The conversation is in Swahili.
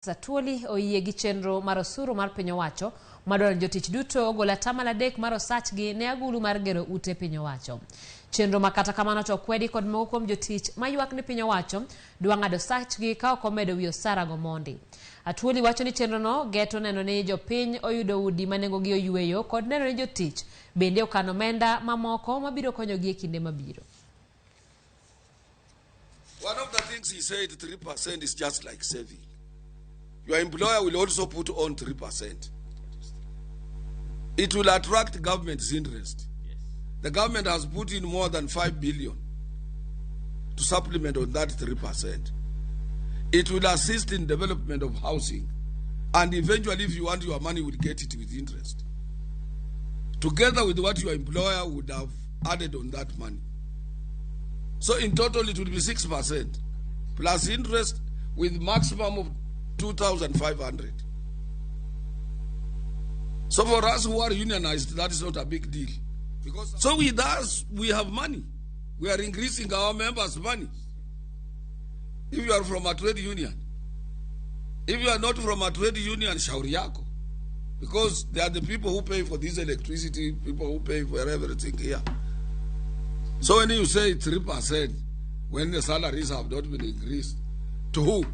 Satuoli oyie gi chenro mar osuru mar piny owacho madwaro jotich duto ogola tamala dek mar osachgi ne agulu mar gero ute piny owacho. Chenro makata kamano to kwedi kod moko kuom jotich mayuak ni piny owacho dwa ng'ado osachgi ka ok omedo wi osara go mondi. Atuoli wacho ni chenro no geto neno ni jopiny oyudo udi manengogi oyueyo kod neno ni jotich bende okano omenda mamoko mabiro konyogi e kinde mabiro. One of the things he said, 3% is just like saving. Your employer will also put on 3%. It will attract government's interest. Yes. The government has put in more than 5 billion to supplement on that 3%. It will assist in development of housing. And eventually, if you want your money, you will get it with interest. Together with what your employer would have added on that money. So in total, it will be 6% plus interest with maximum of 2,500. So for us who are unionized, that is not a big deal. So with us, we have money. We are increasing our members' money. If you are from a trade union, if you are not from a trade union, shauri yako. Because they are the people who pay for this electricity, people who pay for everything here. So when you say 3%, when the salaries have not been increased, to who?